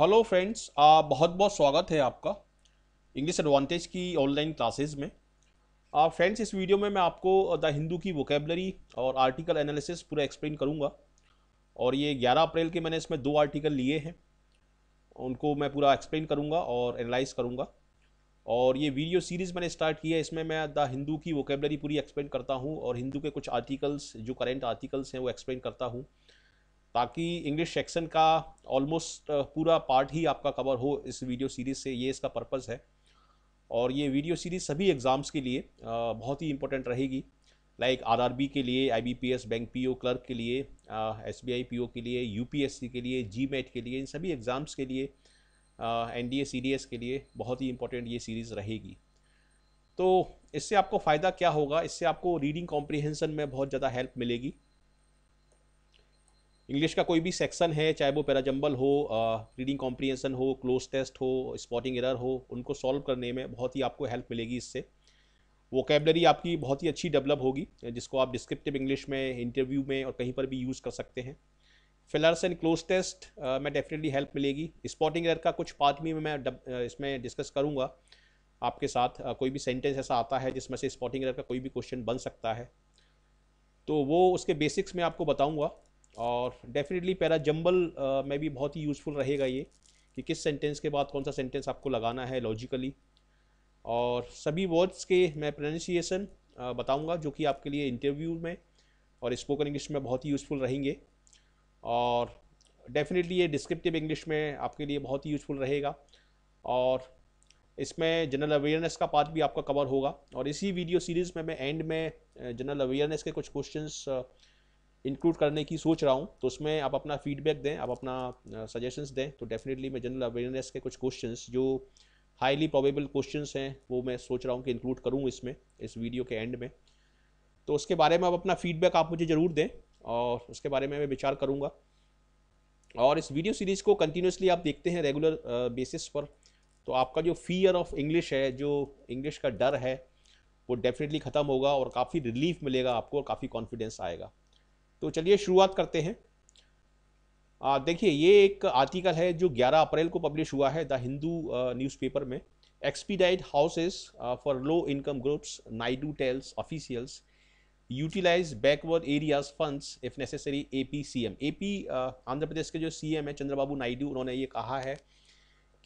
Hello friends, बहुत बहुत स्वागत है आपका इंग्लिश एडवांटेज की ऑनलाइन क्लासेस में। फ्रेंड्स, इस वीडियो में मैं आपको द हिंदू की वोकेबलरी और आर्टिकल एनालिसिस पूरा एक्सप्लेन करूंगा। और ये 11 अप्रैल के मैंने इसमें 2 आर्टिकल लिए हैं, उनको मैं पूरा एक्सप्लेन करूंगा और एनालाइज करूंगा। और ये वीडियो सीरीज़ मैंने स्टार्ट की है, इसमें मैं द हिंदू की वोकेबलरी पूरी एक्सप्लेन करता हूँ और हिंदू के कुछ आर्टिकल्स जो करेंट आर्टिकल्स हैं वो एक्सप्लेन करता हूँ, ताकि इंग्लिश सेक्शन का ऑलमोस्ट पूरा पार्ट ही आपका कवर हो इस वीडियो सीरीज़ से। ये इसका पर्पज़ है। और ये वीडियो सीरीज़ सभी एग्ज़ाम्स के लिए बहुत ही इंपॉर्टेंट रहेगी, लाइक आरआरबी के लिए, आईबीपीएस, बैंक पीओ क्लर्क के लिए, एसबीआई पीओ के लिए, यूपीएससी के लिए, जीमेट के लिए, इन सभी एग्ज़ाम्स के लिए, एनडीए सीडीएस के लिए बहुत ही इंपॉर्टेंट ये सीरीज़ रहेगी। तो इससे आपको फ़ायदा क्या होगा? इससे आपको रीडिंग कॉम्प्रिहेंसन में बहुत ज़्यादा हेल्प मिलेगी। इंग्लिश का कोई भी सेक्शन है, चाहे वो पैराजंबल हो, रीडिंग कॉम्प्रिहेंशन हो, क्लोज टेस्ट हो, स्पॉटिंग एरर हो, उनको सॉल्व करने में बहुत ही आपको हेल्प मिलेगी इससे। वोकेबलरी आपकी बहुत ही अच्छी डेवलप होगी, जिसको आप डिस्क्रिप्टिव इंग्लिश में, इंटरव्यू में और कहीं पर भी यूज़ कर सकते हैं। फिलर्स एंड क्लोज टेस्ट में डेफिनेटली हेल्प मिलेगी। स्पॉटिंग एरर का कुछ पार्ट भी मैं इसमें डिस्कस करूँगा आपके साथ। कोई भी सेंटेंस ऐसा आता है जिसमें से स्पॉटिंग एरर का कोई भी क्वेश्चन बन सकता है, तो वो उसके बेसिक्स में आपको बताऊंगा। और डेफिनेटली पैराजंबल में भी बहुत ही यूज़फुल रहेगा ये, कि किस सेंटेंस के बाद कौन सा सेंटेंस आपको लगाना है लॉजिकली। और सभी वर्ड्स के मैं प्रोनाउंसिएशन बताऊंगा, जो कि आपके लिए इंटरव्यू में और स्पोकन इंग्लिश में बहुत ही यूज़फुल रहेंगे। और डेफिनेटली ये डिस्क्रिप्टिव इंग्लिश में आपके लिए बहुत ही यूज़फुल रहेगा। और इसमें जनरल अवेयरनेस का पार्ट भी आपका कवर होगा। और इसी वीडियो सीरीज़ में मैं एंड में जनरल अवेयरनेस के कुछ क्वेश्चंस इंक्लूड करने की सोच रहा हूँ। तो उसमें आप अपना फीडबैक दें, आप अपना सजेशंस दें, तो डेफिनेटली मैं जनरल अवेयरनेस के कुछ क्वेश्चंस जो हाईली प्रोबेबल क्वेश्चंस हैं वो मैं सोच रहा हूँ कि इंक्लूड करूँ इसमें, इस वीडियो के एंड में। तो उसके बारे में आप अपना फीडबैक आप मुझे ज़रूर दें और उसके बारे में मैं विचार करूँगा। और इस वीडियो सीरीज़ को कंटिन्यूसली आप देखते हैं रेगुलर बेसिस पर, तो आपका जो फियर ऑफ इंग्लिश है, जो इंग्लिश का डर है, वो डेफिनेटली ख़त्म होगा और काफ़ी रिलीफ मिलेगा आपको और काफ़ी कॉन्फिडेंस आएगा। तो चलिए शुरुआत करते हैं। देखिए, ये एक आर्टिकल है जो 11 अप्रैल को पब्लिश हुआ है द हिंदू न्यूज़पेपर में। Expedite houses for low income groups, Naidu tells officials utilise backward areas funds if necessary. AP CM, AP Andhra Pradesh के जो सीएम है चंद्रबाबू नायडू, उन्होंने ये कहा है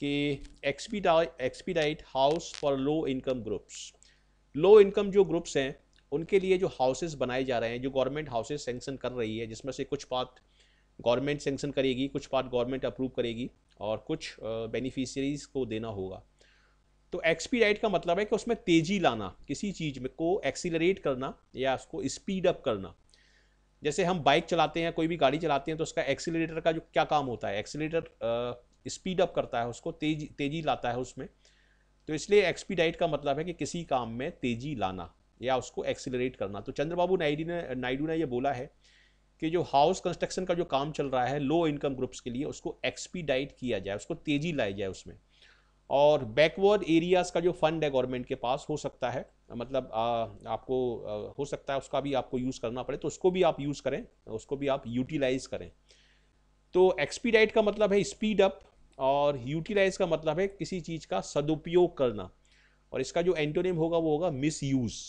कि expedite house for low income groups, low income जो ग्रुप्स हैं उनके लिए जो हाउसेस बनाए जा रहे हैं, जो गवर्नमेंट हाउसेस सेंक्शन कर रही है, जिसमें से कुछ पार्ट गवर्नमेंट सेंक्शन करेगी, कुछ पार्ट गवर्नमेंट अप्रूव करेगी और कुछ बेनिफिशियरीज को देना होगा। तो एक्सपीडाइट का मतलब है कि उसमें तेजी लाना, किसी चीज़ में को एक्सीलरेट करना या उसको स्पीड अप करना। जैसे हम बाइक चलाते हैं, कोई भी गाड़ी चलाते हैं, तो उसका एक्सीलरेटर का जो क्या काम होता है, एक्सीलरेटर स्पीड अप करता है, उसको तेजी तेजी लाता है उसमें। तो इसलिए एक्सपीडाइट का मतलब है कि किसी काम में तेजी लाना या उसको एक्सीलरेट करना। तो चंद्रबाबू नायडू ने ये बोला है कि जो हाउस कंस्ट्रक्शन का जो काम चल रहा है लो इनकम ग्रुप्स के लिए, उसको एक्सपीडाइट किया जाए, उसको तेजी लाई जाए उसमें। और बैकवर्ड एरियाज का जो फंड है गवर्नमेंट के पास, हो सकता है मतलब आपको हो सकता है उसका भी आपको यूज़ करना पड़े, तो उसको भी आप यूज़ करें, उसको भी आप यूटिलाइज करें। तो एक्सपीडाइट का मतलब है स्पीड अप और यूटिलाइज का मतलब है किसी चीज़ का सदुपयोग करना। और इसका जो एंटोनिम होगा वो होगा मिस यूज़।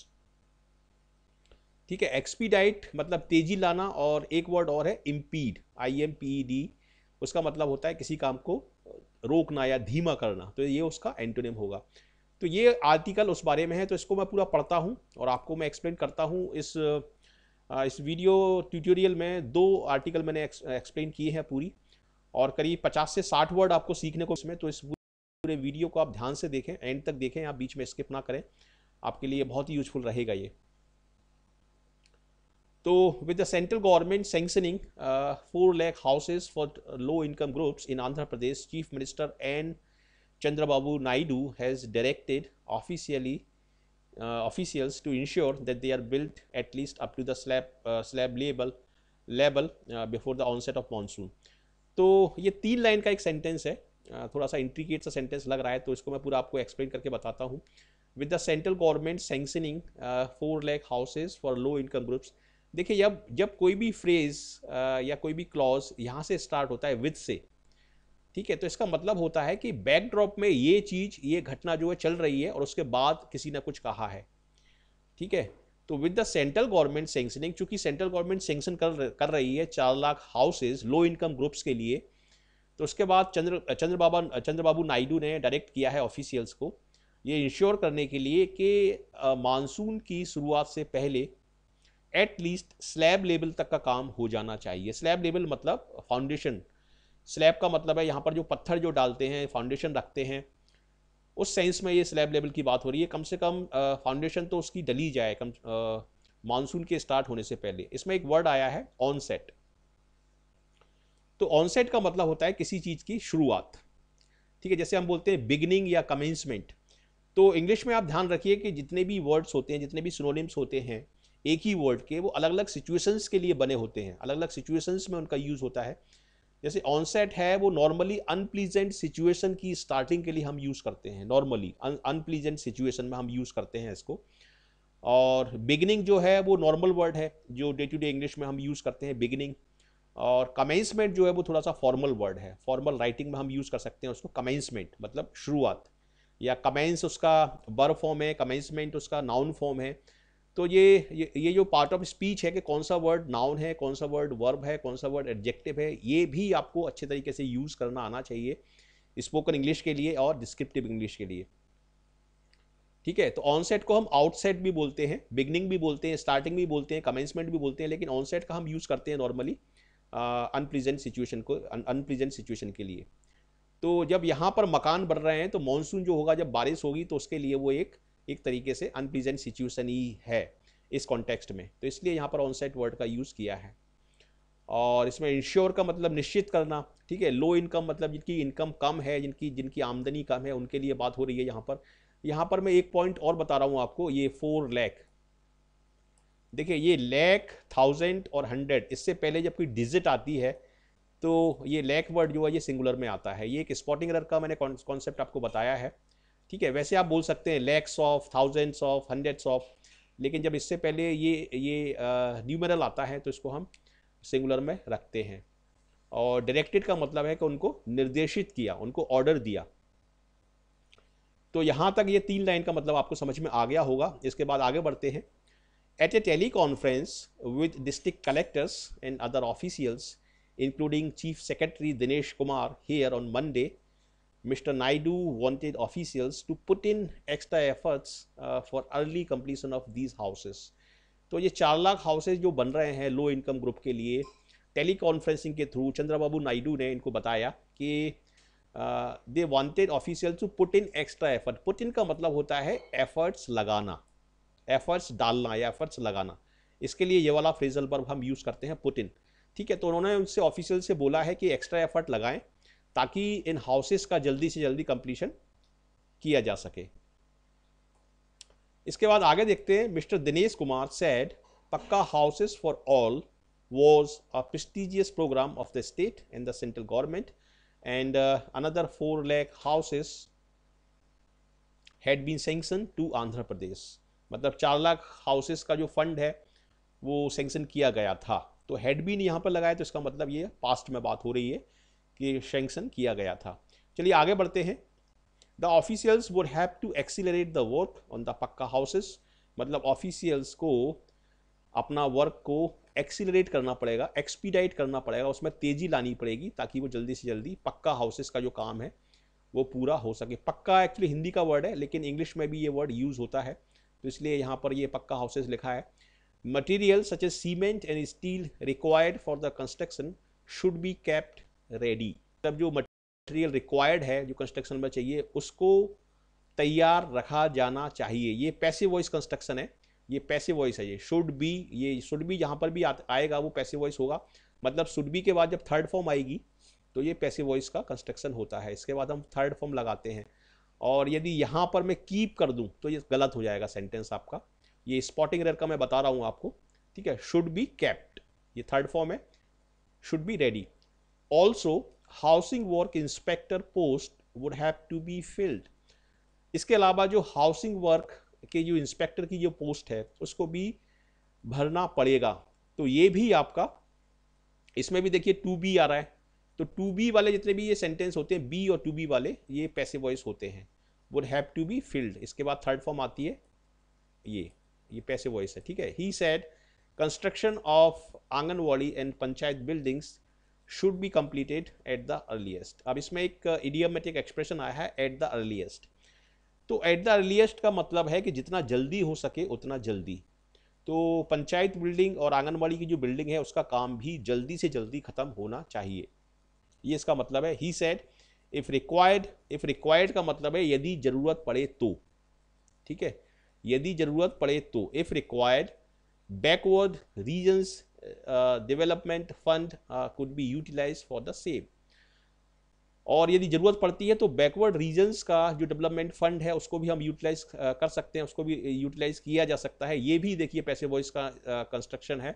ठीक है, एक्सपीडाइट मतलब तेजी लाना, और एक वर्ड और है इम्पीड, IMPED, उसका मतलब होता है किसी काम को रोकना या धीमा करना। तो ये उसका एंटोनिम होगा। तो ये आर्टिकल उस बारे में है, तो इसको मैं पूरा पढ़ता हूँ और आपको मैं एक्सप्लेन करता हूँ। इस वीडियो ट्यूटोरियल में 2 आर्टिकल मैंने एक्सप्लेन किए हैं पूरी, और करीब 50 से 60 वर्ड आपको सीखने को इसमें। तो इस पूरे वीडियो को आप ध्यान से देखें, एंड तक देखें, आप बीच में स्किप ना करें, आपके लिए बहुत ही यूजफुल रहेगा ये। तो with the central government sanctioning 4 lakh houses for low income groups in Andhra Pradesh, Chief Minister N. Chandrababu Naidu has directed officials to ensure that they are built at least up to the slab level before the onset of monsoon. तो ये 3 line का एक sentence है, थोड़ा सा intricate सा sentence लग रहा है, तो इसको मैं पूरा आपको एक्सप्लेन करके बताता हूँ। With the central government sanctioning 4 lakh houses for low income groups. देखिए, जब कोई भी फ्रेज या कोई भी क्लॉज यहाँ से स्टार्ट होता है विद से, ठीक है, तो इसका मतलब होता है कि बैकड्रॉप में ये चीज़, ये घटना जो है चल रही है और उसके बाद किसी ने कुछ कहा है। ठीक है, तो with the central government sanctioning, चूंकि सेंट्रल गवर्नमेंट सेंक्शन कर रही है 4 लाख हाउसेज लो इनकम ग्रुप्स के लिए, तो उसके बाद चंद्रबाबू नायडू ने डायरेक्ट किया है ऑफिशियल्स को ये इंश्योर करने के लिए कि मानसून की शुरुआत से पहले एटलीस्ट स्लैब लेवल तक का काम हो जाना चाहिए। स्लैब लेवल मतलब फाउंडेशन, स्लैब का मतलब है यहाँ पर जो पत्थर जो डालते हैं, फाउंडेशन रखते हैं, उस सेंस में ये स्लैब लेवल की बात हो रही है। कम से कम फाउंडेशन तो उसकी डली जाए कम मानसून के स्टार्ट होने से पहले। इसमें एक वर्ड आया है ऑनसेट। तो ऑनसेट का मतलब होता है किसी चीज़ की शुरुआत। ठीक है, जैसे हम बोलते हैं बिगिनिंग या कमेंसमेंट। तो इंग्लिश में आप ध्यान रखिए कि जितने भी वर्ड्स होते हैं, जितने भी सिनोनिम्स होते हैं एक ही वर्ड के, वो अलग अलग सिचुएशंस के लिए बने होते हैं, अलग अलग सिचुएशंस में उनका यूज़ होता है। जैसे ऑनसेट है वो नॉर्मली अनप्लीजेंट सिचुएशन की स्टार्टिंग के लिए हम यूज़ करते हैं, नॉर्मली अनप्लीजेंट सिचुएशन में हम यूज़ करते हैं इसको। और बिगिनिंग जो है वो नॉर्मल वर्ड है जो डे टू डे इंग्लिश में हम यूज़ करते हैं, बिगिनिंग। और कमेंसमेंट जो है वो थोड़ा सा फॉर्मल वर्ड है, फॉर्मल राइटिंग में हम यूज़ कर सकते हैं उसको। कमेंसमेंट मतलब शुरुआत, या कमेंस उसका वर्ब फॉर्म है, कमेंसमेंट उसका नाउन फॉर्म है। तो ये जो पार्ट ऑफ स्पीच है कि कौन सा वर्ड नाउन है, कौन सा वर्ड वर्ब है, कौन सा वर्ड एडजेक्टिव है, ये भी आपको अच्छे तरीके से यूज़ करना आना चाहिए स्पोकन इंग्लिश के लिए और डिस्क्रिप्टिव इंग्लिश के लिए। ठीक है, तो ऑनसेट को हम आउटसेट भी बोलते हैं, बिगनिंग भी बोलते हैं, स्टार्टिंग भी बोलते हैं, कमेंसमेंट भी बोलते हैं, लेकिन ऑनसेट का हम यूज़ करते हैं नॉर्मली अनप्लीजेंट सिचुएशन को, अनप्लीजेंट सिचुएशन के लिए। तो जब यहाँ पर मकान बन रहे हैं तो मानसून जो होगा, जब बारिश होगी, तो उसके लिए वो एक तरीके से अनप्लीजेंट सिचुएशन ही है इस कॉन्टेक्स्ट में। तो इसलिए यहाँ पर ऑनसेट वर्ड का यूज़ किया है। और इसमें इंश्योर का मतलब निश्चित करना। ठीक है, लो इनकम मतलब जिनकी इनकम कम है, जिनकी जिनकी आमदनी कम है, उनके लिए बात हो रही है यहाँ पर। यहाँ पर मैं एक पॉइंट और बता रहा हूँ आपको, ये 4 लाख। देखिए ये लाख, 1000 और 100, इससे पहले जब कोई डिजिट आती है तो ये लैक वर्ड जो है ये सिंगुलर में आता है। ये एक स्पॉटिंग एरर का मैंने कॉन्सेप्ट आपको बताया है। ठीक है, वैसे आप बोल सकते हैं lakhs of, thousands of, hundreds of, लेकिन जब इससे पहले ये न्यूमेरल आता है तो इसको हम सिंगुलर में रखते हैं। और डायरेक्टेड का मतलब है कि उनको निर्देशित किया, उनको ऑर्डर दिया। तो यहाँ तक ये 3 लाइन का मतलब आपको समझ में आ गया होगा। इसके बाद आगे बढ़ते हैं। At a teleconference with district collectors and other officials including Chief Secretary Dinesh Kumar here on Monday, Mr. Naidu wanted officials to put in extra efforts for early completion of these houses. तो ये 4 lakh houses जो बन रहे हैं low income group के लिए, teleconferencing के through Chandrababu Naidu ने इनको बताया कि they wanted official to put in extra effort. Put in का मतलब होता है एफर्ट्स लगाना, एफर्ट्स डालना या एफर्ट्स लगाना। इसके लिए ये वाला फ्रेजल वर्ब हम यूज़ करते हैं, पुट इन। ठीक है, तो उन्होंने उनसे ऑफिशियल से बोला है कि एक्स्ट्रा एफर्ट लगाएं ताकि इन हाउसेस का जल्दी से जल्दी कंप्लीशन किया जा सके। इसके बाद आगे देखते हैं। मिस्टर दिनेश कुमार सेड पक्का houses for all was a prestigious program of the state and the central government, and another 4 lakh houses had been sanctioned to Andhra Pradesh. मतलब 4 लाख हाउसेस का जो फंड है वो सैंक्शन किया गया था। तो हेड बीन यहाँ पर लगाया, तो इसका मतलब ये पास्ट में बात हो रही है कि सैंक्शन किया गया था। चलिए आगे बढ़ते हैं। The officials would have to accelerate the work on the pucca houses. मतलब ऑफिशियल्स को अपना वर्क को एक्सीलरेट करना पड़ेगा, एक्सपीडाइट करना पड़ेगा, उसमें तेज़ी लानी पड़ेगी ताकि वो जल्दी से जल्दी पक्का हाउसेस का जो काम है वो पूरा हो सके। पक्का एक्चुअली हिंदी का वर्ड है, लेकिन इंग्लिश में भी ये वर्ड यूज़ होता है, तो इसलिए यहाँ पर ये पक्का हाउसेस लिखा है। Materials such as cement and steel required for the construction should be kept ready. तब जो मटेरियल रिक्वायर्ड है, जो कंस्ट्रक्शन में चाहिए, उसको तैयार रखा जाना चाहिए। ये पैसिव वॉइस कंस्ट्रक्शन है, ये पैसिव वॉइस है। ये शुड बी, ये शुड बी जहाँ पर भी आएगा वो पैसिव वॉइस होगा। मतलब शुड बी के बाद जब थर्ड फॉर्म आएगी तो ये पैसिव वॉइस का कंस्ट्रक्शन होता है। इसके बाद हम थर्ड फॉर्म लगाते हैं। और यदि यहाँ पर मैं कीप कर दूँ तो ये गलत हो जाएगा सेंटेंस आपका। ये स्पॉटिंग एरर का मैं बता रहा हूँ आपको। ठीक है, शुड बी केप्ट, ये थर्ड फॉर्म है, should be ready. Also housing work inspector post would have to be filled. इसके अलावा जो हाउसिंग वर्क के जो इंस्पेक्टर की जो पोस्ट है उसको भी भरना पड़ेगा। तो ये भी आपका, इसमें भी देखिए टू बी आ रहा है, तो टू बी वाले जितने भी ये सेंटेंस होते हैं, बी और टू बी वाले, ये पैसिव वॉइस होते हैं, would have to be filled. इसके बाद थर्ड फॉर्म आती है ये पैसिव वॉइस है, ठीक है। He said construction of anganwadi and panchayat buildings should be completed at the earliest. अब इसमें एक इडियमेटिक एक्सप्रेशन आया है, एट द अर्लीस्ट। तो एट द अर्लीस्ट का मतलब है कि जितना जल्दी हो सके उतना जल्दी। तो पंचायत बिल्डिंग और आंगनवाड़ी की जो बिल्डिंग है उसका काम भी जल्दी से जल्दी खत्म होना चाहिए, ये इसका मतलब है। ही सेड इफ रिक्वायर्ड का मतलब है यदि जरूरत पड़े तो, ठीक है, यदि जरूरत पड़े तो। If required, backward regions development fund could be utilise for the same. और यदि जरूरत पड़ती है तो बैकवर्ड रीजन्स का जो डेवलपमेंट फंड है उसको भी हम यूटिलाइज कर सकते हैं, उसको भी यूटिलाइज किया जा सकता है। ये भी देखिए पैसिव वॉइस का कंस्ट्रक्शन है।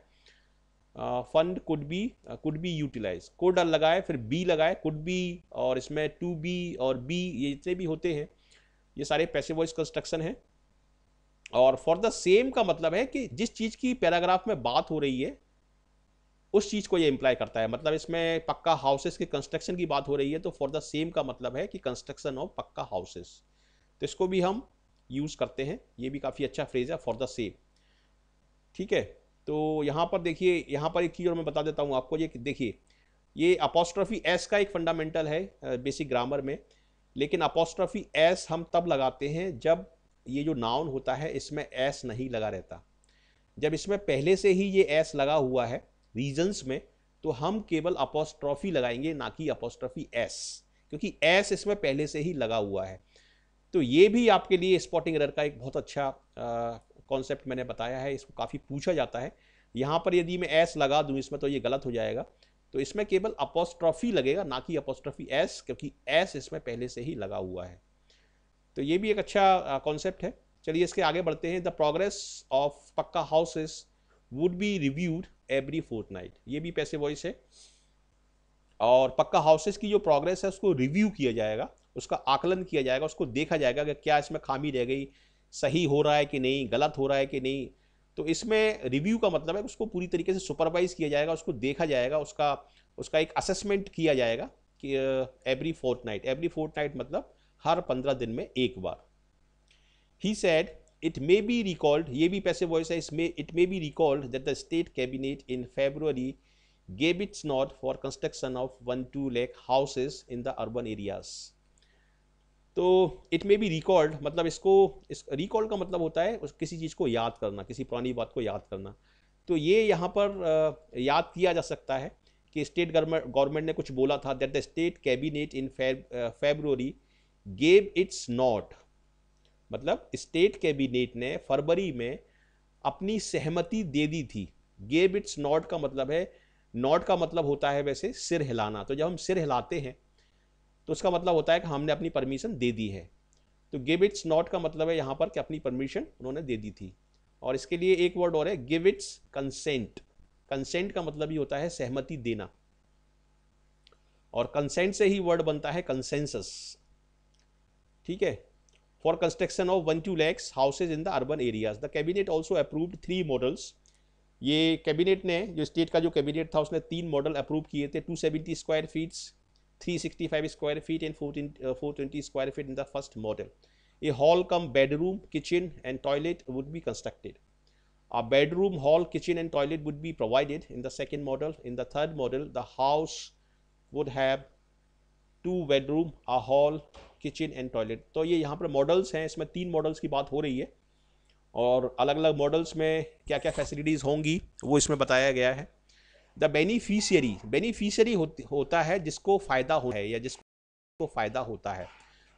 Fund could be utilise, could लगाए फिर बी लगाए, कुड बी, और इसमें टू बी और बी, ये जितने भी होते हैं ये सारे पैसिव वॉइस कंस्ट्रक्शन है। और फॉर द सेम का मतलब है कि जिस चीज की पैराग्राफ में बात हो रही है उस चीज को ये इंप्लाई करता है। मतलब इसमें पक्का हाउसेस के कंस्ट्रक्शन की बात हो रही है तो फॉर द सेम का मतलब है कि कंस्ट्रक्शन ऑफ पक्का हाउसेस, तो इसको भी हम यूज करते हैं। ये भी काफी अच्छा फ्रेज है, फॉर द सेम, ठीक है। तो यहाँ पर देखिए, यहाँ पर एक चीज और मैं बता देता हूँ आपको, ये देखिए, ये अपोस्ट्रोफी एस का एक फंडामेंटल है बेसिक ग्रामर में। लेकिन अपोस्ट्रोफी एस हम तब लगाते हैं जब ये जो नाउन होता है इसमें एस नहीं लगा रहता। जब इसमें पहले से ही ये एस लगा हुआ है रीजन्स में, तो हम केवल अपोस्ट्रोफी लगाएंगे, ना कि अपोस्ट्रोफी एस, क्योंकि एस इसमें पहले से ही लगा हुआ है। तो ये भी आपके लिए स्पॉटिंग एरर का एक बहुत अच्छा कॉन्सेप्ट मैंने बताया है, इसको काफ़ी पूछा जाता है। यहाँ पर यदि मैं एस लगा दूँ इसमें तो ये गलत हो जाएगा, तो इसमें केवल अपोस्ट्रोफी लगेगा, ना कि अपोस्ट्रोफी एस, क्योंकि एस इसमें पहले से ही लगा हुआ है। तो ये भी एक अच्छा कॉन्सेप्ट है। चलिए इसके आगे बढ़ते हैं। द प्रोग्रेस ऑफ पक्का houses would be reviewed every Fortnite, ये भी पैसिव वॉइस है। और पक्का हाउसेस की जो प्रोग्रेस है उसको रिव्यू किया जाएगा, उसका आकलन किया जाएगा, उसको देखा जाएगा कि क्या इसमें खामी रह गई, सही हो रहा है कि नहीं, गलत हो रहा है कि नहीं। तो इसमें रिव्यू का मतलब है उसको पूरी तरीके से सुपरवाइज किया जाएगा, उसको देखा जाएगा, उसका एक असेसमेंट किया जाएगा कि एवरी फोर्टनाइट मतलब हर 15 दिन में एक बार। He said it may be recalled, ये भी पैसिव वॉइस है, इसमें it may be recalled that the state cabinet in February gave its nod for construction of 1-2 lakh houses in the urban areas। तो इट मे बी रिकॉल्ड मतलब इस recalled का मतलब होता है किसी चीज़ को याद करना, किसी पुरानी बात को याद करना। तो ये यहाँ पर याद किया जा सकता है कि स्टेट गवर्नमेंट ने कुछ बोला था, that the state cabinet in February gave its nod, मतलब स्टेट कैबिनेट ने फरवरी में अपनी सहमति दे दी थी। गेव इट्स नॉड का मतलब है, नॉड का मतलब होता है वैसे सिर हिलाना, तो जब हम सिर हिलाते हैं तो उसका मतलब होता है कि हमने अपनी परमिशन दे दी है। तो गिव इट्स नॉट का मतलब है यहाँ पर कि अपनी परमिशन उन्होंने दे दी थी। और इसके लिए एक वर्ड और है, गिव इट्स कंसेंट। कंसेंट का मतलब ही होता है सहमति देना, और कंसेंट से ही वर्ड बनता है कंसेंसस, ठीक है। For construction of 1-2 lakhs houses in the urban areas, the cabinet also approved 3 models. ये कैबिनेट ने, जो स्टेट का जो कैबिनेट था उसने 3 मॉडल अप्रूव किए थे, 270 square feets, 365 square feet and 420 square feet in the first model. A hall cum bedroom, kitchen and toilet would be constructed. A bedroom, hall, kitchen and toilet would be provided in the second model. In the third model, the house would have 2 bedroom, a hall, kitchen and toilet। तो ये यहाँ पर models हैं, इसमें 3 models की बात हो रही है, और अलग अलग मॉडल्स में क्या क्या फैसिलिटीज़ होंगी वो इसमें बताया गया है। द बेनिफिशियरी होता है जिसको फ़ायदा हो है या जिसको फ़ायदा होता है,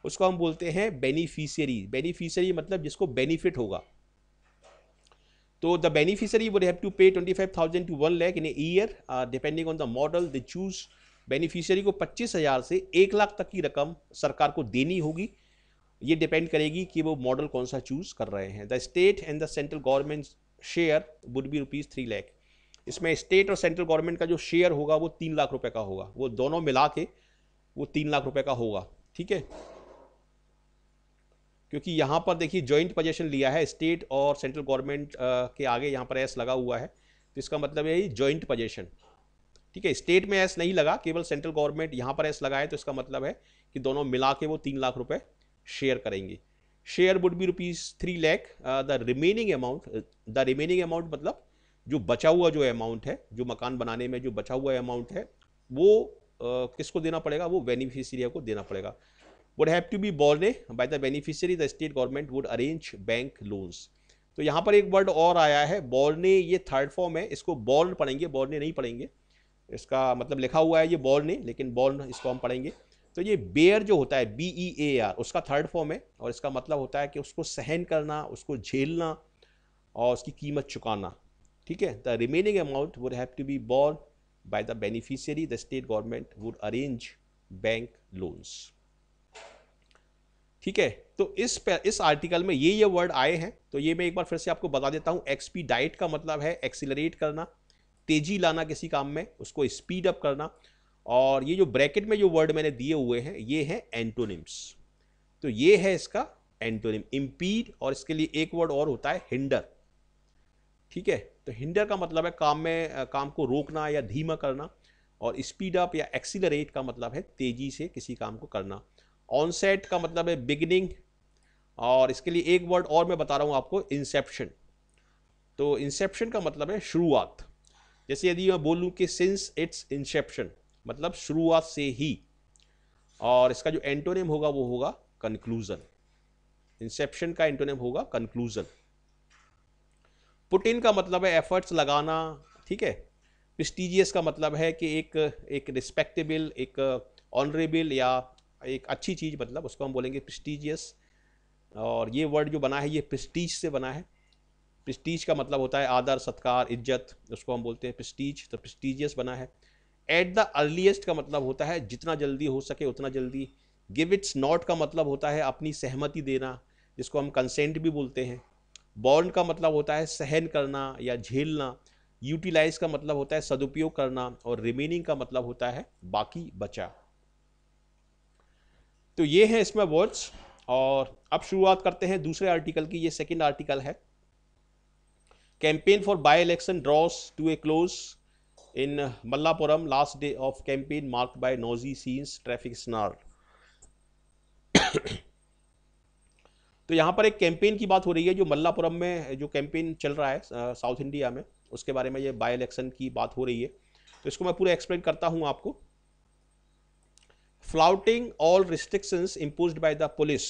उसको हम बोलते हैं बेनिफिशियरी मतलब जिसको बेनिफिट होगा। तो the beneficiary would have to pay 25,000 to 1 lakh in a year, depending on the model they choose। Beneficiary को 25,000 से 1 लाख तक की रकम सरकार को देनी होगी। ये डिपेंड करेगी कि वो मॉडल कौन सा चूज कर रहे हैं। The state and the central government share would be ₹3 lakh. इसमें स्टेट और सेंट्रल गवर्नमेंट का जो शेयर होगा वो 3 लाख रुपए का होगा, वो दोनों मिला के वो 3 लाख रुपए का होगा, ठीक है। क्योंकि यहाँ पर देखिए जॉइंट पोजीशन लिया है, स्टेट और सेंट्रल गवर्नमेंट के आगे यहाँ पर एस लगा हुआ है, तो इसका मतलब है जॉइंट पोजीशन। ठीक है, स्टेट में एस नहीं लगा, केवल सेंट्रल गवर्नमेंट यहाँ पर एस लगा है, तो इसका मतलब है कि दोनों मिला के वो 3 लाख रुपए शेयर करेंगे। Share would be ₹3 lakh. The remaining amount मतलब जो बचा हुआ जो अमाउंट है, जो मकान बनाने में जो बचा हुआ अमाउंट है, वो किसको देना पड़ेगा? वो बेनिफिशियरी को देना पड़ेगा। Would have to be borne by the beneficiary, the state government would arrange bank loans. तो यहाँ पर एक वर्ड और आया है बोर्ने, ये थर्ड फॉर्म है, इसको बॉर्न पढ़ेंगे, बोर्ने नहीं पढ़ेंगे। इसका मतलब लिखा हुआ है ये बॉर्ने, लेकिन बॉर्न इसको हम पढ़ेंगे। तो ये बेयर जो होता है BEAR, उसका थर्ड फॉर्म है, और इसका मतलब होता है कि उसको सहन करना, उसको झेलना और उसकी कीमत चुकाना। ठीक है, the remaining amount would have to be borne by the beneficiary, the state government would arrange bank loans. ठीक है, तो इस आर्टिकल में ये वर्ड आए हैं, तो ये मैं एक बार फिर से आपको बता देता हूं। एक्सपीडाइट का मतलब है एक्सीलरेट करना, तेजी लाना किसी काम में, उसको स्पीड अप करना। और ये जो ब्रैकेट में जो वर्ड मैंने दिए हुए हैं ये है एंटोनिम्स। तो ये है इसका एंटोनिम इम्पीड, और इसके लिए एक वर्ड और होता है हिंडर। ठीक है, तो हिंडर का मतलब है काम को रोकना या धीमा करना, और स्पीड अप या एक्सीलरेट का मतलब है तेजी से किसी काम को करना। ऑनसेट का मतलब है बिगिनिंग, और इसके लिए एक वर्ड और मैं बता रहा हूं आपको, इंसेप्शन। तो इंसेप्शन का मतलब है शुरुआत। जैसे यदि मैं बोलूं कि सिंस इट्स इंसेप्शन, मतलब शुरुआत से ही। और इसका जो एंटोनिम होगा वो होगा कंक्लूजन। इंसेप्शन का एंटोनिम होगा कंक्लूजन। पुट इन का मतलब है एफर्ट्स लगाना। ठीक है, प्रेस्टिजियस का मतलब है कि एक रिस्पेक्टेबल, एक ऑनरेबल या एक अच्छी चीज़, मतलब उसको हम बोलेंगे प्रेस्टिजियस। और ये वर्ड जो बना है ये प्रेस्टीज से बना है। प्रेस्टीज का मतलब होता है आदर, सत्कार, इज्जत, उसको हम बोलते हैं प्रेस्टीज, तो प्रेस्टिजियस बना है। एट द अर्लीस्ट का मतलब होता है जितना जल्दी हो सके उतना जल्दी। गिव इट्स नॉट का मतलब होता है अपनी सहमति देना, जिसको हम कंसेंट भी बोलते हैं। बॉर्न का मतलब होता है सहन करना या झेलना। यूटिलाइज का मतलब होता है सदुपयोग करना, और रिमेनिंग का मतलब होता है बाकी बचा। तो ये है इसमें वर्ड्स। और अब शुरुआत करते हैं दूसरे आर्टिकल की। ये सेकंड आर्टिकल है। Campaign for by election draws to a close in Malappuram, last day of campaign marked by noisy scenes, traffic snarl. तो यहाँ पर एक कैंपेन की बात हो रही है, जो मल्लापुरम में जो कैंपेन चल रहा है साउथ इंडिया में, उसके बारे में ये बाय इलेक्शन की बात हो रही है। तो इसको मैं पूरा एक्सप्लेन करता हूँ आपको। Flouting all restrictions imposed by the police.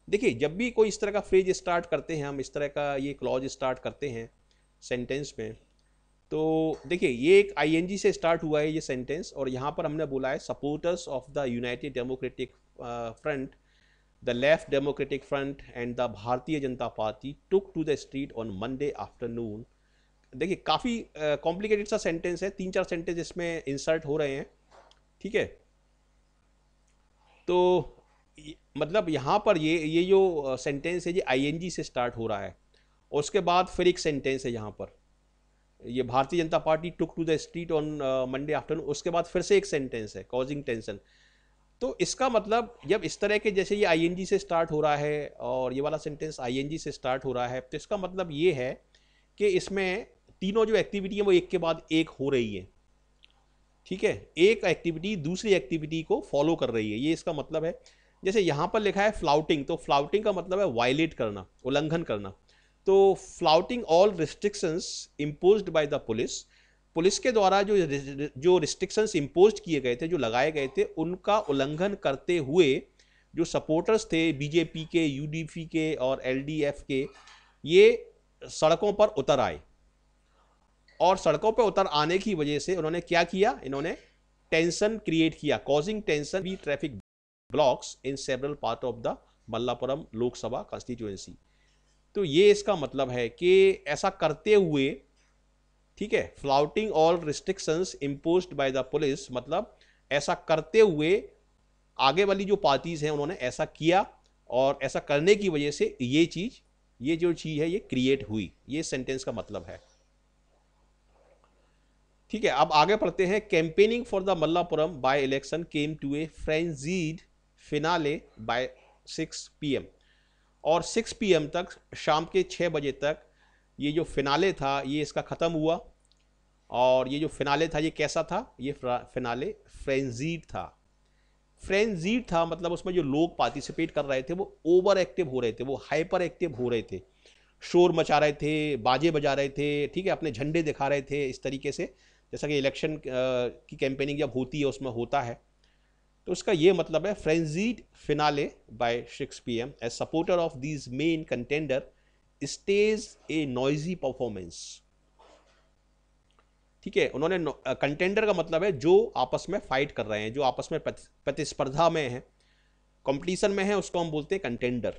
देखिए, जब भी कोई इस तरह का फ्रेज स्टार्ट करते हैं हम, इस तरह का ये क्लॉज स्टार्ट करते हैं सेंटेंस में, तो देखिए ये एक ING से स्टार्ट हुआ है ये सेंटेंस, और यहाँ पर हमने बोला है supporters of the United Democratic Front, the Left Democratic Front and the Bharatiya Janata Party took to the street on Monday afternoon. देखिए काफ़ी कॉम्प्लिकेटेड सा सेंटेंस है, 3-4 सेंटेंस इसमें इंसर्ट हो रहे हैं। ठीक है, तो मतलब यहाँ पर ये जो सेंटेंस है ये ING से स्टार्ट हो रहा है, और उसके बाद फिर एक सेंटेंस है यहाँ पर, ये Bharatiya Janata Party took to the street on Monday afternoon, उसके बाद फिर से एक सेंटेंस है कॉजिंग टेंशन। तो इसका मतलब जब इस तरह के, जैसे ये ING से स्टार्ट हो रहा है और ये वाला सेंटेंस ING से स्टार्ट हो रहा है, तो इसका मतलब ये है कि इसमें तीनों जो एक्टिविटी है वो एक के बाद एक हो रही है। ठीक है, एक एक्टिविटी दूसरी एक्टिविटी को फॉलो कर रही है, ये इसका मतलब है। जैसे यहाँ पर लिखा है फ्लाउटिंग, तो फ्लाउटिंग का मतलब है वायलेट करना, उल्लंघन करना। तो flouting all restrictions imposed by the police, police के द्वारा जो रिस्ट्रिक्शंस इम्पोज किए गए थे, जो लगाए गए थे, उनका उल्लंघन करते हुए जो सपोर्टर्स थे BJP के, UDP के और LDF के, ये सड़कों पर उतर आए। और सड़कों पर उतर आने की वजह से उन्होंने क्या किया, इन्होंने टेंशन क्रिएट किया, कॉजिंग टेंशन भी traffic blocks in several part of the Malappuram Lok Sabha constituency. तो ये इसका मतलब है कि ऐसा करते हुए, ठीक है, flouting all restrictions imposed by the police, मतलब ऐसा करते हुए आगे वाली जो पार्टीज हैं उन्होंने ऐसा किया, और ऐसा करने की वजह से ये जो चीज है ये क्रिएट हुई, ये सेंटेंस का मतलब है। ठीक है, अब आगे पढ़ते हैं। Campaigning for the Malappuram by election came to a frenzied finale by 6 PM, और 6 PM तक, शाम के 6 बजे तक ये जो फिनाले था ये इसका ख़त्म हुआ। और ये जो फिनाले था ये कैसा था, ये फिनाले फ्रेंजीड था। फ्रेंजीड था मतलब उसमें जो लोग पार्टिसिपेट कर रहे थे वो ओवर एक्टिव हो रहे थे, वो हाइपर एक्टिव हो रहे थे, शोर मचा रहे थे, बाजे बजा रहे थे, ठीक है, अपने झंडे दिखा रहे थे इस तरीके से, जैसा कि इलेक्शन की कैंपेनिंग जब होती है उसमें होता है। तो उसका ये मतलब है frenzied finale by 6 PM as supporter of these main contender stage a noisy performance. ठीक है, उन्होंने कंटेंडर का मतलब है जो आपस में फाइट कर रहे हैं, जो आपस में प्रतिस्पर्धा में है, कंपटीशन में है, उसको हम बोलते हैं कंटेंडर।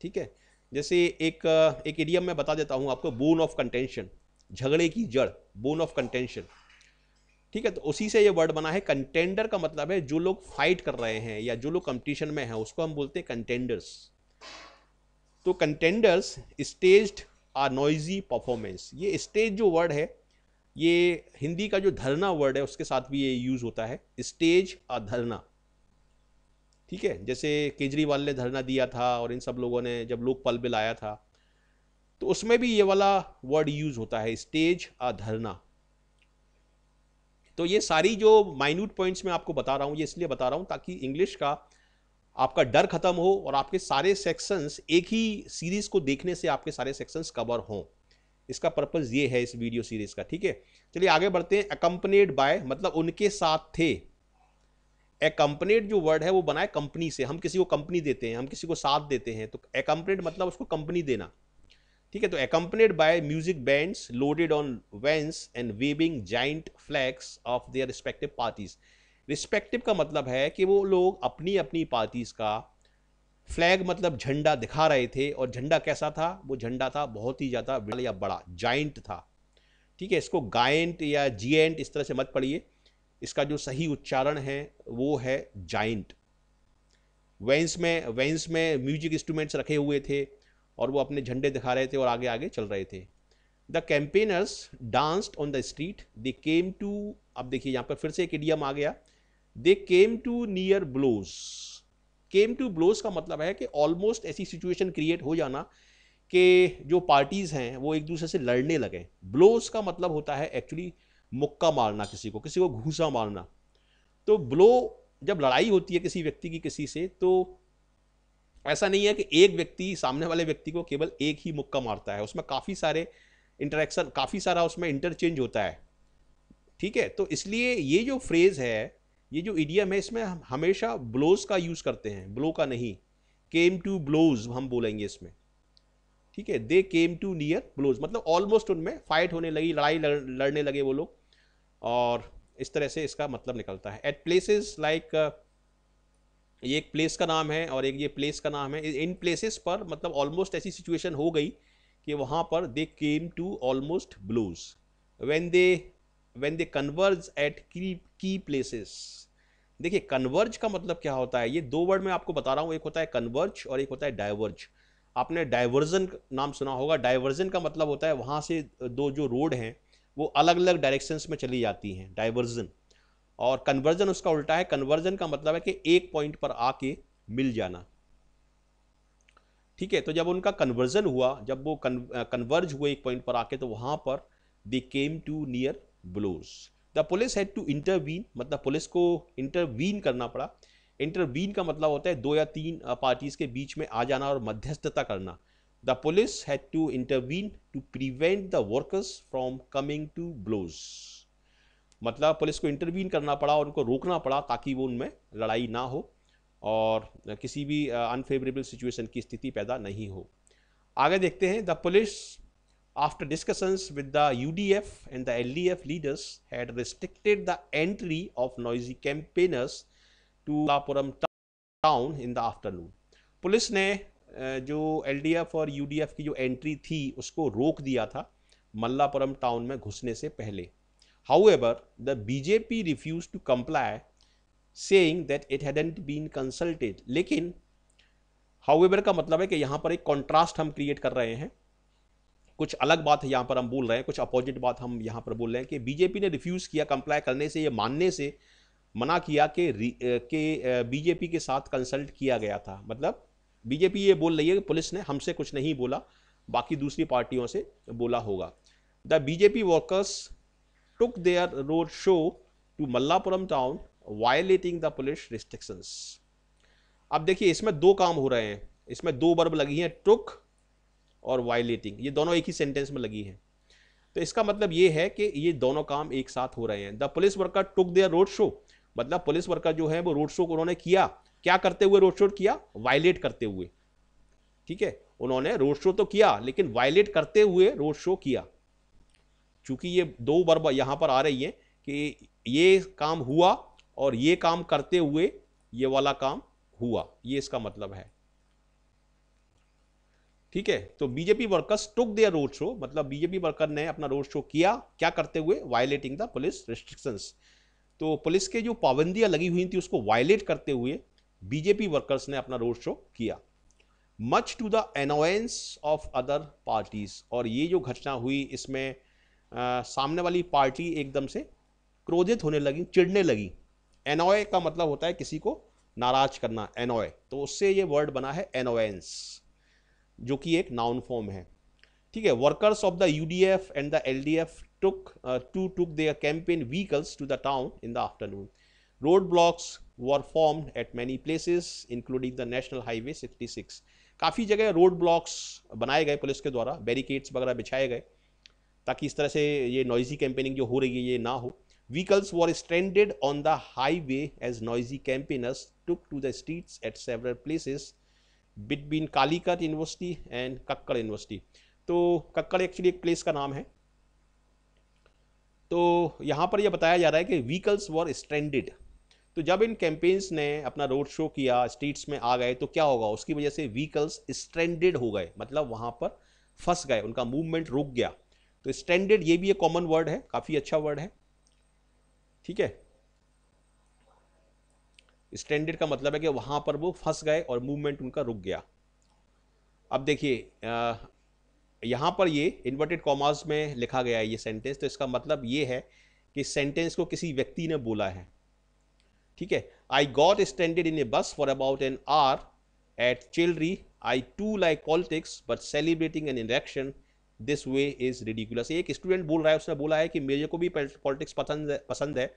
ठीक है, जैसे एक इडियम में बता देता हूं आपको, बोन ऑफ कंटेंशन, झगड़े की जड़, बोन ऑफ कंटेंशन। ठीक है, तो उसी से ये वर्ड बना है। कंटेंडर का मतलब है जो लोग फाइट कर रहे हैं या जो लोग कंपटीशन में हैं उसको हम बोलते हैं कंटेंडर्स। तो कंटेंडर्स स्टेज्ड आ नॉइजी परफॉर्मेंस, ये स्टेज जो वर्ड है ये हिंदी का जो धरना वर्ड है उसके साथ भी ये यूज होता है, स्टेज आ धरना। ठीक है, जैसे केजरीवाल ने धरना दिया था और इन सब लोगों ने जब लोकपाल बिल आया था तो उसमें भी ये वाला वर्ड यूज होता है, स्टेज आ धरना। तो ये सारी जो माइन्यूट पॉइंट्स मैं आपको बता रहा हूँ ये इसलिए बता रहा हूँ ताकि इंग्लिश का आपका डर खत्म हो और आपके सारे सेक्शंस एक ही सीरीज को देखने से आपके सारे सेक्शंस कवर हों। इसका पर्पस ये है इस वीडियो सीरीज का। ठीक है, चलिए आगे बढ़ते हैं। अकम्पनीड बाय मतलब उनके साथ थे। अकम्पनीड जो वर्ड है वो बना है कंपनी से, हम किसी को कंपनी देते हैं, हम किसी को साथ देते हैं, तो अकम्पनीड मतलब उसको कंपनी देना। ठीक है, तो accompanied by music bands loaded on vans and waving giant flags of their respective parties. Respective का मतलब है कि वो लोग अपनी अपनी पार्टीज का फ्लैग मतलब झंडा दिखा रहे थे, और झंडा कैसा था, वो झंडा था बहुत ही ज़्यादा या बड़ा, जाइंट था। ठीक है, इसको गायंट या जियंट इस तरह से मत पढ़िए, इसका जो सही उच्चारण है वो है जाइंट। वेंस में म्यूजिक इंस्ट्रूमेंट्स रखे हुए थे और वो अपने झंडे दिखा रहे थे और आगे आगे चल रहे थे। The campaigners danced on the street, they came to, अब देखिए यहाँ पर फिर से एक इडियम आ गया, they came to near blows. Came to blows का मतलब है कि ऑलमोस्ट ऐसी सिचुएशन क्रिएट हो जाना कि जो पार्टीज हैं वो एक दूसरे से लड़ने लगे। ब्लोज का मतलब होता है एक्चुअली मुक्का मारना, किसी को घूसा मारना। तो ब्लो, जब लड़ाई होती है किसी व्यक्ति की किसी से, तो ऐसा नहीं है कि एक व्यक्ति सामने वाले व्यक्ति को केवल एक ही मुक्का मारता है, उसमें काफ़ी सारे इंटरेक्शन, काफ़ी सारा उसमें इंटरचेंज होता है। ठीक है, तो इसलिए ये जो फ्रेज है, ये जो इडियम है, इसमें हम हमेशा ब्लोज का यूज करते हैं, ब्लो का नहीं। केम टू ब्लोज हम बोलेंगे इसमें। ठीक है, दे केम टू नियर ब्लोज मतलब ऑलमोस्ट उनमें फाइट होने लगी, लड़ाई लड़ने लगे वो लोग, और इस तरह से इसका मतलब निकलता है। एट प्लेसेस लाइक, ये एक प्लेस का नाम है और एक ये प्लेस का नाम है। इन प्लेसेस पर मतलब ऑलमोस्ट ऐसी सिचुएशन हो गई कि वहाँ पर they came to almost blows when they converge at key places. देखिए कन्वर्ज का मतलब क्या होता है, ये दो वर्ड मैं आपको बता रहा हूँ, एक होता है कन्वर्ज और एक होता है डाइवर्ज। आपने डाइवर्जन नाम सुना होगा। डाइवर्जन का मतलब होता है वहाँ से दो जो रोड हैं वो अलग अलग डायरेक्शंस में चली जाती हैं, डाइवर्जन। और कन्वर्जन उसका उल्टा है। कन्वर्जन का मतलब है कि एक पॉइंट पर आके मिल जाना। ठीक है, तो जब उनका कन्वर्जन हुआ, जब वो कन्वर्ज हुए एक पॉइंट पर आके, तो वहां पर they came to near blows. The police had to intervene मतलब पुलिस को इंटरवीन करना पड़ा। इंटरवीन का मतलब होता है दो या तीन पार्टीज के बीच में आ जाना और मध्यस्थता करना। The police had to intervene to prevent the workers from coming to blows. मतलब पुलिस को इंटरवीन करना पड़ा और उनको रोकना पड़ा ताकि वो उनमें लड़ाई ना हो और किसी भी अनफेवरेबल सिचुएशन की स्थिति पैदा नहीं हो। आगे देखते हैं। The police after discussions with the UDF and the LDF leaders had restricted the entry of noisy campaigners to Malappuram town in the afternoon. Police ने जो एलडीएफ और यूडीएफ की जो एंट्री थी उसको रोक दिया था मल्लापुरम टाउन में घुसने से पहले। However, the BJP refused to comply, saying that it hadn't been consulted. लेकिन however का मतलब है कि यहाँ पर एक कॉन्ट्रास्ट हम क्रिएट कर रहे हैं, कुछ अलग बात है यहाँ पर हम बोल रहे हैं, कुछ अपोजिट बात हम यहाँ पर बोल रहे हैं कि बीजेपी ने रिफ्यूज़ किया कंप्लाई करने से, ये मानने से मना किया कि बीजेपी के साथ कंसल्ट किया गया था। मतलब बीजेपी ये बोल रही है कि पुलिस ने हमसे कुछ नहीं बोला, बाकी दूसरी पार्टियों से बोला होगा। The BJP workers took their road show to Mallapuram town violating the police restrictions. अब देखिए इसमें दो काम हो रहे हैं, इसमें दो वर्ब लगी हैं, took और violating, ये दोनों एक ही सेंटेंस में लगी हैं। तो इसका मतलब ये है कि ये दोनों काम एक साथ हो रहे हैं। The police worker took there road show, मतलब पुलिस वर्कर जो है वो रोड शो को उन्होंने किया, क्या करते हुए रोड शो किया? वायलेट करते हुए। ठीक है, उन्होंने रोड शो तो किया लेकिन वायलेट करते हुए रोड शो किया। चूंकि ये दो वर्ब यहां पर आ रही है कि ये काम हुआ और ये काम करते हुए ये वाला काम हुआ, ये इसका मतलब है। ठीक है, तो BJP workers took there road show, मतलब बीजेपी वर्कर ने अपना रोड शो किया, क्या करते हुए? Violating the police restrictions. तो पुलिस के जो पाबंदियां लगी हुई थी उसको वायलेट करते हुए बीजेपी वर्कर्स ने अपना रोड शो किया। Much to the annoyance of other parties, और ये जो घटना हुई इसमें सामने वाली पार्टी एकदम से क्रोधित होने लगी, चिढ़ने लगी। एनॉय का मतलब होता है किसी को नाराज करना, एनॉय, तो उससे ये वर्ड बना है एनोयंस, जो कि एक नाउन फॉर्म है। ठीक है, workers of the UDF and the LDF took their campaign vehicles to the town in the afternoon. Roadblocks were formed at many places, including the National Highway 66. काफ़ी जगह रोड ब्लॉक्स बनाए गए police के द्वारा, barricades वगैरह बिछाए गए ताकि इस तरह से ये नॉइजी कैंपेनिंग जो हो रही है ये ना हो। Vehicles were stranded on the highway as noisy campaigners took to the streets at several places between Calicut University and Kakkad University. तो कक्कड़ एक्चुअली एक प्लेस का नाम है। तो यहाँ पर यह बताया जा रहा है कि व्हीकल्स वर स्ट्रैंडेड, तो जब इन कैंपेन्स ने अपना रोड शो किया, स्ट्रीट्स में आ गए, तो क्या होगा? उसकी वजह से व्हीकल्स स्ट्रैंडेड हो गए, मतलब वहाँ पर फंस गए, उनका मूवमेंट रुक गया। तो स्ट्रैंडेड ये भी एक कॉमन वर्ड है, काफ़ी अच्छा वर्ड है। ठीक है, स्ट्रैंडेड का मतलब है कि वहाँ पर वो फंस गए और मूवमेंट उनका रुक गया। अब देखिए यहाँ पर ये इन्वर्टेड कॉमास में लिखा गया है ये सेंटेंस, तो इसका मतलब ये है कि सेंटेंस को किसी व्यक्ति ने बोला है। ठीक है, I got स्टैंडेड in a bus for about an hour at Childry, I too like politics but celebrating an election this way is ridiculous. एक स्टूडेंट बोल रहा है, उसने बोला है कि मुझे को भी पॉलिटिक्स पसंद है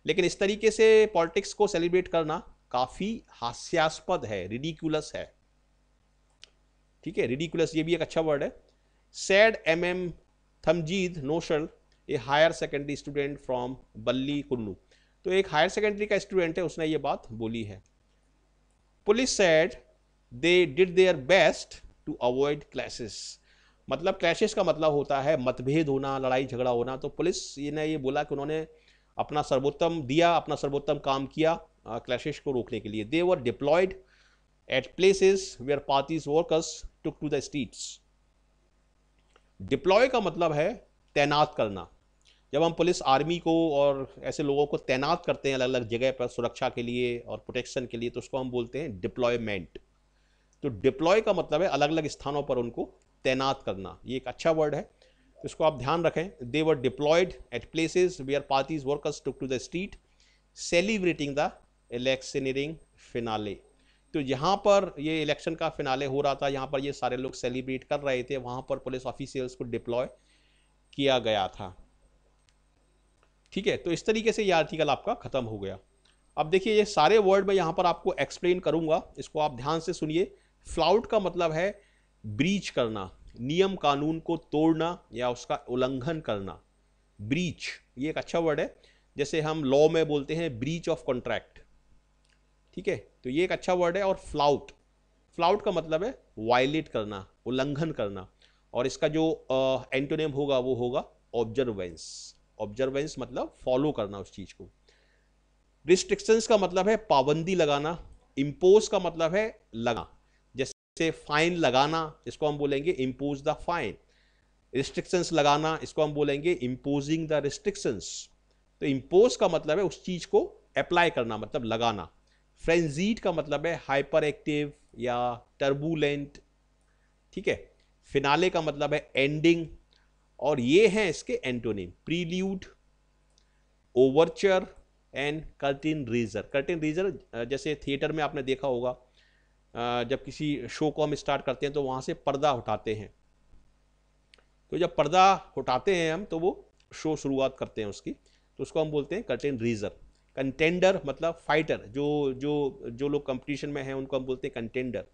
लेकिन इस तरीके से पॉलिटिक्स को सेलिब्रेट करना काफ़ी हास्यास्पद है, रिडिकुलस है। ठीक है, रिडिकुलस ये भी एक अच्छा वर्ड है। Said MM Thamjeed Noshal, a higher secondary student from बल्ली कुल्लू, तो एक हायर सेकेंडरी का स्टूडेंट है, उसने ये बात बोली है। Police said they did their best to avoid clashes, मतलब क्लैशेस का मतलब होता है मतभेद होना, लड़ाई झगड़ा होना। तो पुलिस ने ये बोला कि उन्होंने अपना सर्वोत्तम दिया, अपना सर्वोत्तम काम किया क्लैशेस को रोकने के लिए। They were deployed at places where parties workers took to the streets. Deploy का मतलब है तैनात करना। जब हम पुलिस आर्मी को और ऐसे लोगों को तैनात करते हैं अलग अलग जगह पर सुरक्षा के लिए और प्रोटेक्शन के लिए, तो उसको हम बोलते हैं डिप्लॉयमेंट। तो डिप्लॉय का मतलब है अलग अलग स्थानों पर उनको तैनात करना, ये एक अच्छा वर्ड है, तो इसको आप ध्यान रखें। They were deployed at places where parties workers took to the street celebrating the electioneering finale. तो यहाँ पर ये इलेक्शन का फिनाले हो रहा था, यहाँ पर ये सारे लोग सेलिब्रेट कर रहे थे, वहाँ पर पुलिस ऑफिशियल्स को डिप्लॉय किया गया था। ठीक है, तो इस तरीके से ये आर्टिकल आपका खत्म हो गया। अब देखिए ये सारे वर्ड मैं यहाँ पर आपको एक्सप्लेन करूँगा, इसको आप ध्यान से सुनिए। फ्लाउट का मतलब है ब्रीच करना, नियम कानून को तोड़ना या उसका उल्लंघन करना। ब्रीच ये एक अच्छा वर्ड है, जैसे हम लॉ में बोलते हैं ब्रीच ऑफ कॉन्ट्रैक्ट। ठीक है, तो ये एक अच्छा वर्ड है। और फ्लाउट, फ्लाउट का मतलब है वायलेट करना, उल्लंघन करना, और इसका जो एंटोनिम होगा वो होगा ऑब्जर्वेंस। ऑब्जर्वेंस मतलब फॉलो करना उस चीज को। रिस्ट्रिक्शंस का मतलब है पाबंदी लगाना। इम्पोज का मतलब है लगा, जैसे फाइन लगाना, इसको हम बोलेंगे इम्पोज द फाइन। रिस्ट्रिक्शंस लगाना, इसको हम बोलेंगे इम्पोजिंग द रिस्ट्रिक्शंस। तो इम्पोज का मतलब है उस चीज को अप्लाई करना, मतलब लगाना। फ्रेंजीड का मतलब है हाइपर एक्टिव या टर्बुलेंट। ठीक है, फिनाले का मतलब है एंडिंग, और ये हैं इसके antonym, prelude, overture and curtain raiser. Curtain raiser जैसे थिएटर में आपने देखा होगा, जब किसी शो को हम स्टार्ट करते हैं तो वहाँ से पर्दा उठाते हैं, तो जब पर्दा उठाते हैं हम तो वो शो शुरुआत करते हैं उसकी, तो उसको हम बोलते हैं कर्टेन रेजर। कंटेंडर मतलब फाइटर, जो लोग कंपटीशन में हैं उनको हम बोलते हैं contender.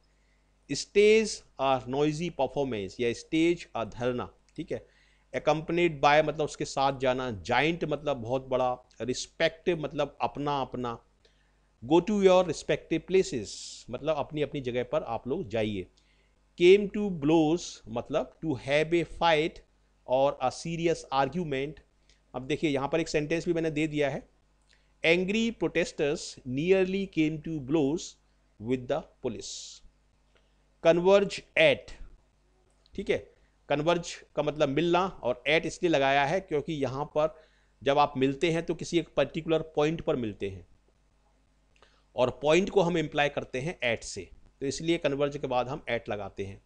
Stage are noisy performance या स्टेज आर धरना, ठीक है। एकम्पनीड बाय मतलब उसके साथ जाना, जाइंट मतलब बहुत बड़ा, रिस्पेक्टिव मतलब अपना अपना, go to your respective places मतलब अपनी अपनी जगह पर आप लोग जाइए। केम टू ब्लोज मतलब टू हैव ए फाइट और अ सीरियस आर्ग्यूमेंट। अब देखिए यहाँ पर एक सेंटेंस भी मैंने दे दिया है, angry protesters nearly came to blows with the police. Converge at, ठीक है, कन्वर्ज का मतलब मिलना, और एट इसलिए लगाया है क्योंकि यहाँ पर जब आप मिलते हैं तो किसी एक पर्टिकुलर पॉइंट पर मिलते हैं, और पॉइंट को हम इम्प्लाई करते हैं एट से, तो इसलिए कन्वर्ज के बाद हम एट लगाते हैं।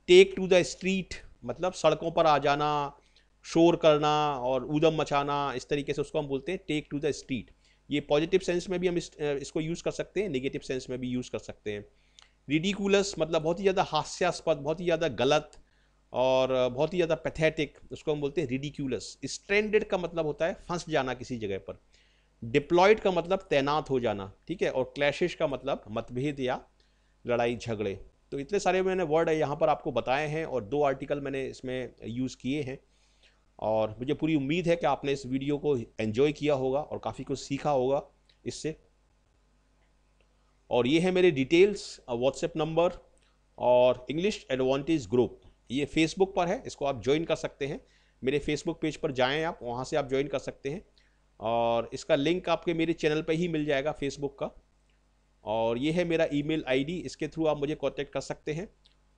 टेक टू द स्ट्रीट मतलब सड़कों पर आ जाना, शोर करना और ऊधम मचाना, इस तरीके से उसको हम बोलते हैं टेक टू द स्ट्रीट। ये पॉजिटिव सेंस में भी हम इसको यूज़ कर सकते हैं, नेगेटिव सेंस में भी यूज़ कर सकते हैं। रिडिकुलस मतलब बहुत ही ज़्यादा हास्यास्पद, बहुत ही ज़्यादा गलत और बहुत ही ज़्यादा पैथेटिक, उसको हम बोलते हैं रिडिक्यूलस। स्ट्रेंडेड का मतलब होता है फंस जाना किसी जगह पर। डिप्लॉयड का मतलब तैनात हो जाना, ठीक है। और क्लैशेस का मतलब मतभेद या लड़ाई झगड़े। तो इतने सारे मैंने वर्ड है यहाँ पर आपको बताए हैं, और 2 आर्टिकल मैंने इसमें यूज़ किए हैं, और मुझे पूरी उम्मीद है कि आपने इस वीडियो को एंजॉय किया होगा और काफ़ी कुछ सीखा होगा इससे। और ये है मेरे डिटेल्स, व्हाट्सएप नंबर और इंग्लिश एडवांटेज ग्रुप, ये फेसबुक पर है, इसको आप ज्वाइन कर सकते हैं। मेरे फेसबुक पेज पर जाएं आप, वहाँ से आप ज्वाइन कर सकते हैं, और इसका लिंक आपके मेरे चैनल पे ही मिल जाएगा फेसबुक का। और ये है मेरा ईमेल आईडी, इसके थ्रू आप मुझे कांटेक्ट कर सकते हैं।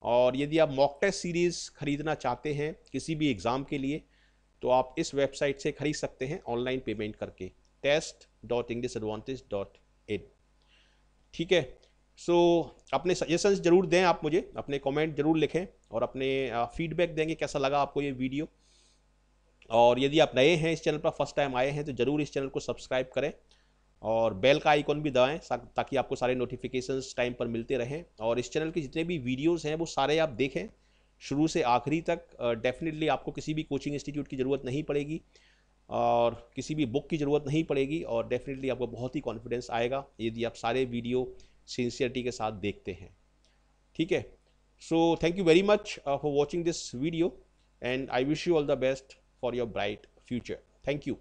और यदि आप मॉक टेस्ट सीरीज़ खरीदना चाहते हैं किसी भी एग्ज़ाम के लिए, तो आप इस वेबसाइट से खरीद सकते हैं ऑनलाइन पेमेंट करके, test.englishaadvantage.in, ठीक है। सो अपने सजेशंस जरूर दें आप मुझे, अपने कमेंट जरूर लिखें, और अपने फीडबैक देंगे कैसा लगा आपको ये वीडियो। और यदि आप नए हैं इस चैनल पर, फर्स्ट टाइम आए हैं, तो ज़रूर इस चैनल को सब्सक्राइब करें और बेल का आइकॉन भी दबाएं ताकि आपको सारे नोटिफिकेशंस टाइम पर मिलते रहें। और इस चैनल के जितने भी वीडियोस हैं वो सारे आप देखें शुरू से आखिरी तक। डेफिनेटली आपको किसी भी कोचिंग इंस्टीट्यूट की ज़रूरत नहीं पड़ेगी और किसी भी बुक की ज़रूरत नहीं पड़ेगी, और डेफिनेटली आपको बहुत ही कॉन्फिडेंस आएगा यदि आप सारे वीडियो सिंसियरिटी के साथ देखते हैं, ठीक है। So thank you very much for watching this video, and I wish you all the best for your bright future. Thank you.